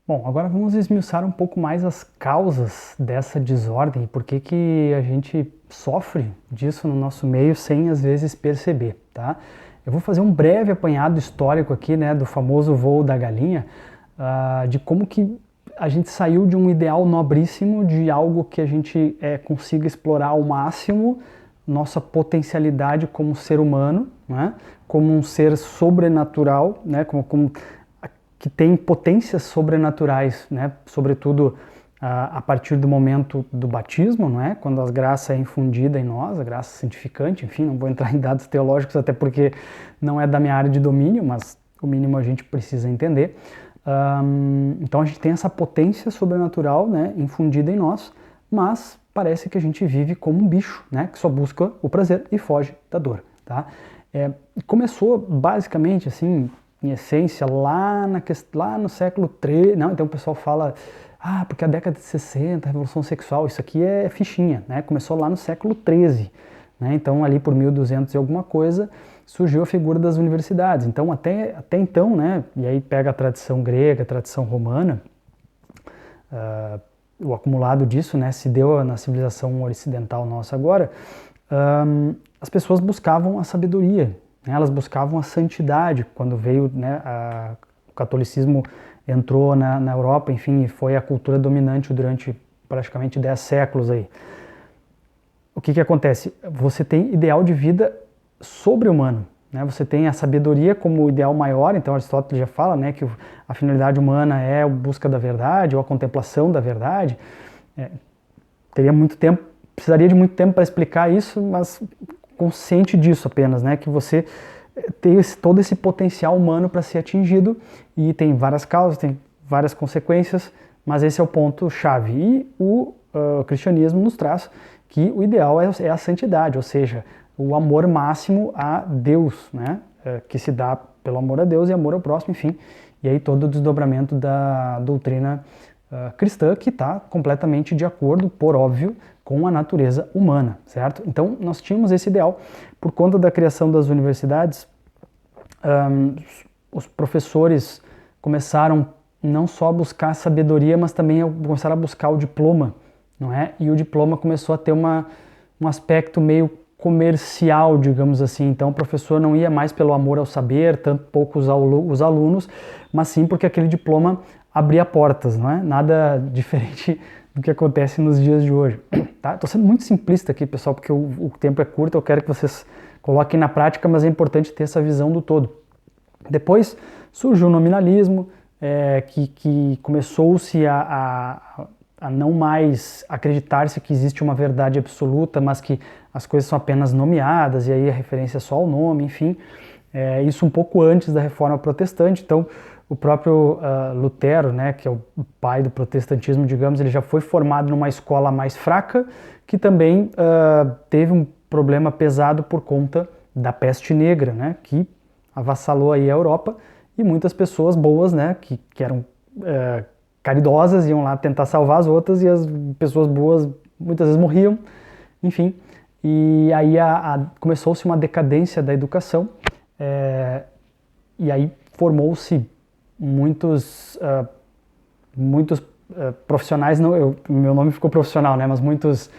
Bom, agora vamos esmiuçar um pouco mais as causas dessa desordem, por que que a gente sofre disso no nosso meio sem às vezes perceber, tá? Eu vou fazer um breve apanhado histórico aqui, né, do famoso voo da galinha, de como que a gente saiu de um ideal nobríssimo, de algo que a gente consiga explorar ao máximo nossa potencialidade como ser humano, né, como um ser sobrenatural, né, como que tem potências sobrenaturais, né? Sobretudo a partir do momento do batismo, não é? Quando a graça é infundida em nós, a graça santificante, enfim, não vou entrar em dados teológicos até porque não é da minha área de domínio, mas o mínimo a gente precisa entender. Então a gente tem essa potência sobrenatural, né, infundida em nós, mas parece que a gente vive como um bicho, né, que só busca o prazer e foge da dor, tá? Começou basicamente assim, em essência, lá no século XIII. Não, então o pessoal fala, porque a década de 60, a Revolução Sexual, isso aqui é fichinha, né? Começou lá no século XIII, né? Então ali por 1200 e alguma coisa, surgiu a figura das universidades. Então até então, né? E aí pega a tradição grega, a tradição romana, o acumulado disso, né? Se deu na civilização ocidental nossa agora, as pessoas buscavam a sabedoria, né? Elas buscavam a santidade. Quando veio, né, o catolicismo entrou na Europa, enfim, e foi a cultura dominante durante praticamente 10 séculos aí. O que acontece? Você tem ideal de vida sobre-humano, né? Você tem a sabedoria como o ideal maior. Então Aristóteles já fala, né, que a finalidade humana é a busca da verdade ou a contemplação da verdade. Teria muito tempo, precisaria de muito tempo para explicar isso, mas consciente disso apenas, né, que você tem todo esse potencial humano para ser atingido, e tem várias causas, tem várias consequências, mas esse é o ponto chave. E o cristianismo nos traz que o ideal é a santidade, ou seja, o amor máximo a Deus, né, que se dá pelo amor a Deus e amor ao próximo, enfim, e aí todo o desdobramento da doutrina cristã, que está completamente de acordo, por óbvio, com a natureza humana, certo? Então nós tínhamos esse ideal. Por conta da criação das universidades, os professores começaram não só a buscar sabedoria, mas também começaram a buscar o diploma, não é? E o diploma começou a ter um aspecto meio comercial, digamos assim. Então o professor não ia mais pelo amor ao saber, tanto pouco os alunos, mas sim porque aquele diploma abria portas, não é? Nada diferente do que acontece nos dias de hoje. Tá? Estou sendo muito simplista aqui, pessoal, porque o tempo é curto, eu quero que vocês coloquem na prática, mas é importante ter essa visão do todo. Depois surgiu o nominalismo, que começou-se a não mais acreditar-se que existe uma verdade absoluta, mas que as coisas são apenas nomeadas, e aí a referência é só ao nome, enfim. Isso um pouco antes da Reforma Protestante. Então o próprio Lutero, né, que é o pai do protestantismo, digamos, ele já foi formado numa escola mais fraca, que também teve um problema pesado por conta da peste negra, né, que avassalou aí a Europa, e muitas pessoas boas, né, que eram caridosas, iam lá tentar salvar as outras, e as pessoas boas muitas vezes morriam, enfim. E aí começou-se uma decadência da educação, e aí formou-se muitos profissionais, não, meu nome ficou profissional, né, mas muitas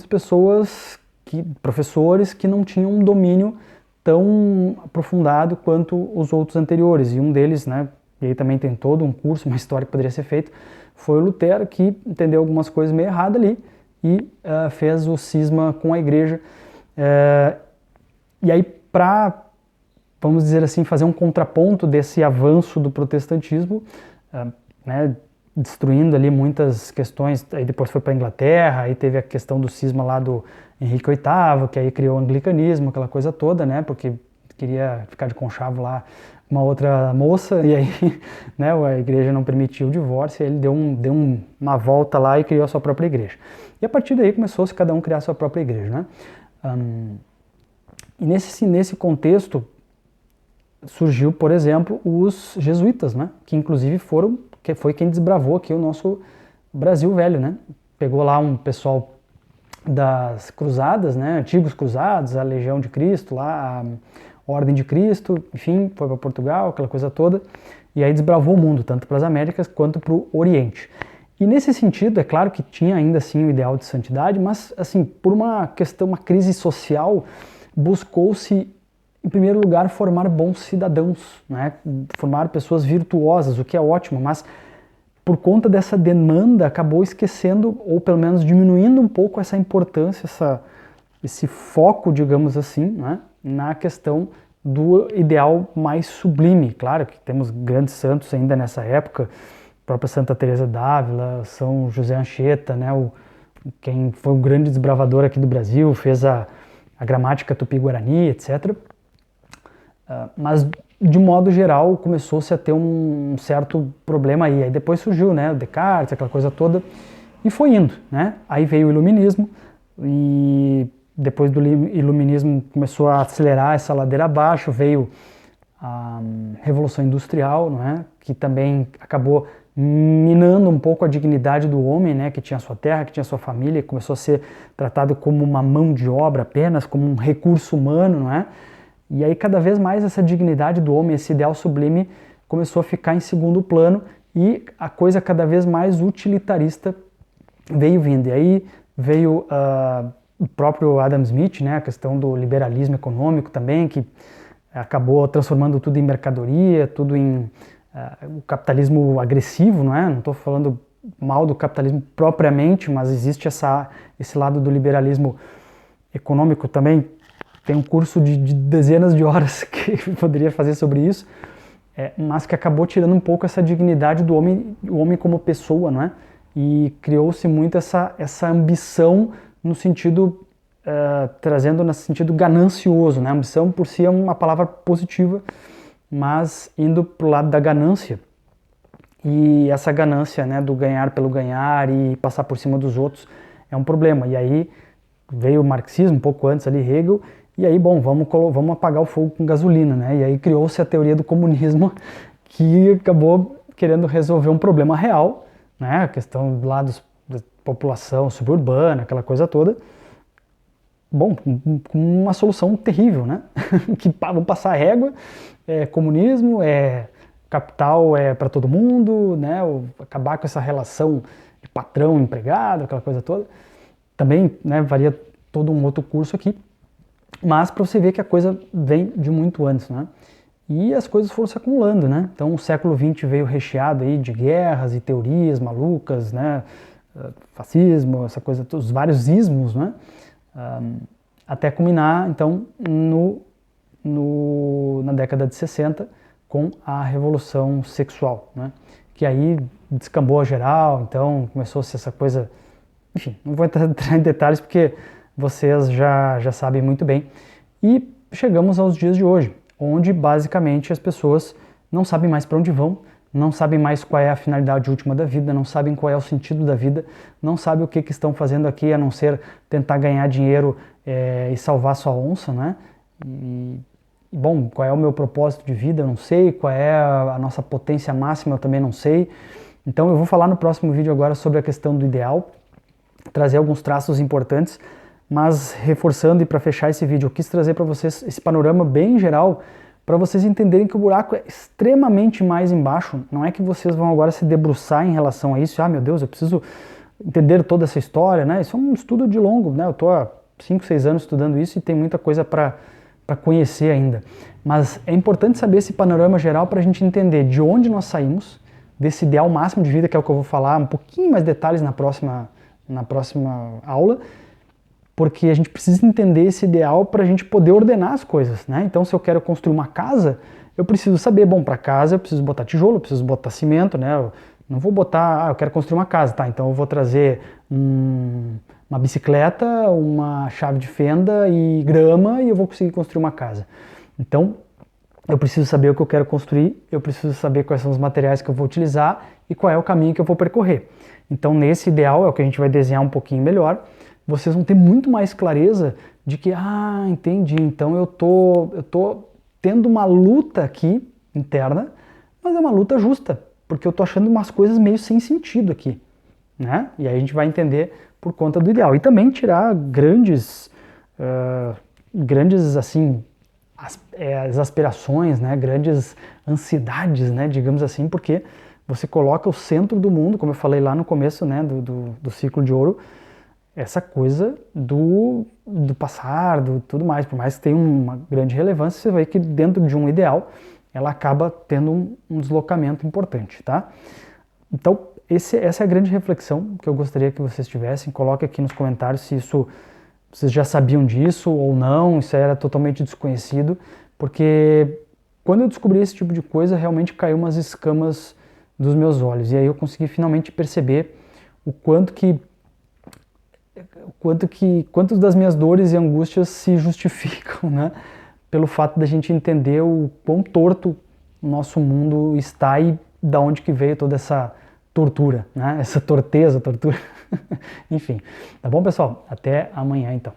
pessoas, professores que não tinham um domínio tão aprofundado quanto os outros anteriores, e um deles, né, e aí também tem todo um curso, uma história que poderia ser feita, foi o Lutero, que entendeu algumas coisas meio erradas ali e fez o cisma com a igreja. E aí, para, vamos dizer assim, fazer um contraponto desse avanço do protestantismo, né, destruindo ali muitas questões. Aí depois foi para a Inglaterra, aí teve a questão do cisma lá do Henrique VIII, que aí criou o anglicanismo, aquela coisa toda, né, porque queria ficar de conchavo lá uma outra moça, e aí, né, a igreja não permitiu o divórcio, e ele deu uma volta lá e criou a sua própria igreja. E a partir daí começou-se cada um criar a sua própria igreja, né. E nesse contexto surgiu, por exemplo, os jesuítas, né, que inclusive foi quem desbravou aqui o nosso Brasil velho, né. Pegou lá um pessoal das cruzadas, né, antigos cruzados, a Legião de Cristo, lá, a Ordem de Cristo, enfim, foi para Portugal, aquela coisa toda, e aí desbravou o mundo, tanto para as Américas quanto para o Oriente. E nesse sentido, é claro que tinha ainda assim o ideal de santidade, mas assim, por uma questão, uma crise social, buscou-se, em primeiro lugar, formar bons cidadãos, né? Formar pessoas virtuosas, o que é ótimo, mas por conta dessa demanda acabou esquecendo, ou pelo menos diminuindo um pouco essa importância, esse foco, digamos assim, né? Na questão do ideal mais sublime. Claro que temos grandes santos ainda nessa época, a própria Santa Teresa d'Ávila, São José Anchieta, né? Quem foi um grande desbravador aqui do Brasil, fez a gramática tupi-guarani, etc. Mas, de modo geral, começou-se a ter um certo problema aí. Aí depois surgiu, né, o Descartes, aquela coisa toda, e foi indo, né? Aí veio o Iluminismo, e depois do Iluminismo começou a acelerar essa ladeira abaixo, veio a Revolução Industrial, não é? Que também acabou minando um pouco a dignidade do homem, né? Que tinha sua terra, que tinha sua família, começou a ser tratado como uma mão de obra apenas, como um recurso humano, não é? E aí cada vez mais essa dignidade do homem, esse ideal sublime, começou a ficar em segundo plano e a coisa cada vez mais utilitarista veio vindo. E aí veio o próprio Adam Smith, né, a questão do liberalismo econômico também, que acabou transformando tudo em mercadoria, tudo em o capitalismo agressivo, não é? Não estou falando mal do capitalismo propriamente, mas existe esse lado do liberalismo econômico também. Tem um curso de dezenas de horas que eu poderia fazer sobre isso, mas que acabou tirando um pouco essa dignidade do homem, o homem como pessoa, não é? E criou-se muito essa ambição no sentido, trazendo no sentido ganancioso, né? A ambição por si é uma palavra positiva, mas indo para o lado da ganância. E essa ganância, né, do ganhar pelo ganhar e passar por cima dos outros é um problema. E aí veio o marxismo, um pouco antes ali, Hegel, e aí, bom, vamos apagar o fogo com gasolina, né? E aí criou-se a teoria do comunismo, que acabou querendo resolver um problema real, né? A questão lá da população suburbana, aquela coisa toda. Bom, com uma solução terrível, né? Que vão passar a régua, comunismo, capital para todo mundo, né? Acabar com essa relação de patrão-empregado, aquela coisa toda. Também, né, varia todo um outro curso aqui. Mas para você ver que a coisa vem de muito antes, né? E as coisas foram se acumulando, né? Então o século XX veio recheado aí de guerras e teorias malucas, né? Fascismo, essa coisa, os vários ismos, né? Até culminar, então, na década de 60 com a Revolução Sexual, né? Que aí descambou a geral, então começou-se essa coisa... Enfim, não vou entrar em detalhes porque vocês já sabem muito bem. E chegamos aos dias de hoje, onde basicamente as pessoas não sabem mais para onde vão, não sabem mais qual é a finalidade última da vida, não sabem qual é o sentido da vida, não sabem o que estão fazendo aqui a não ser tentar ganhar dinheiro e salvar sua onça, né? Bom, qual é o meu propósito de vida, eu não sei, qual é a nossa potência máxima, eu também não sei. Então eu vou falar no próximo vídeo agora sobre a questão do ideal, trazer alguns traços importantes, mas reforçando e para fechar esse vídeo, eu quis trazer para vocês esse panorama bem geral, para vocês entenderem que o buraco é extremamente mais embaixo. Não é que vocês vão agora se debruçar em relação a isso, meu Deus, eu preciso entender toda essa história, né? Isso é um estudo de longo, né? Eu estou há 5, 6 anos estudando isso e tem muita coisa para conhecer ainda. Mas é importante saber esse panorama geral para a gente entender de onde nós saímos, desse ideal máximo de vida, que é o que eu vou falar um pouquinho mais detalhes na próxima aula, porque a gente precisa entender esse ideal para a gente poder ordenar as coisas, né? Então, se eu quero construir uma casa, eu preciso saber, bom, para casa eu preciso botar tijolo, eu preciso botar cimento, né? Eu não vou botar, eu quero construir uma casa, tá? Então eu vou trazer uma bicicleta, uma chave de fenda e grama e eu vou conseguir construir uma casa. Então, eu preciso saber o que eu quero construir, eu preciso saber quais são os materiais que eu vou utilizar e qual é o caminho que eu vou percorrer. Então, nesse ideal, é o que a gente vai desenhar um pouquinho melhor, vocês vão ter muito mais clareza de que, entendi, então eu tô tendo uma luta aqui interna, mas é uma luta justa, porque eu tô achando umas coisas meio sem sentido aqui, né? E aí a gente vai entender por conta do ideal. E também tirar grandes assim, as aspirações, né, grandes ansiedades, né, digamos assim, porque você coloca o centro do mundo, como eu falei lá no começo, né, do ciclo de ouro, essa coisa do passar, do tudo mais, por mais que tenha uma grande relevância, você vê que dentro de um ideal, ela acaba tendo um deslocamento importante, tá? Então, essa é a grande reflexão que eu gostaria que vocês tivessem. Coloque aqui nos comentários se isso vocês já sabiam disso ou não, isso era totalmente desconhecido, porque quando eu descobri esse tipo de coisa, realmente caiu umas escamas dos meus olhos, e aí eu consegui finalmente perceber o quanto das minhas dores e angústias se justificam, né, pelo fato da gente entender o quão torto o nosso mundo está e da onde que veio toda essa tortura, né, essa tortura, enfim. Tá bom, pessoal? Até amanhã, então.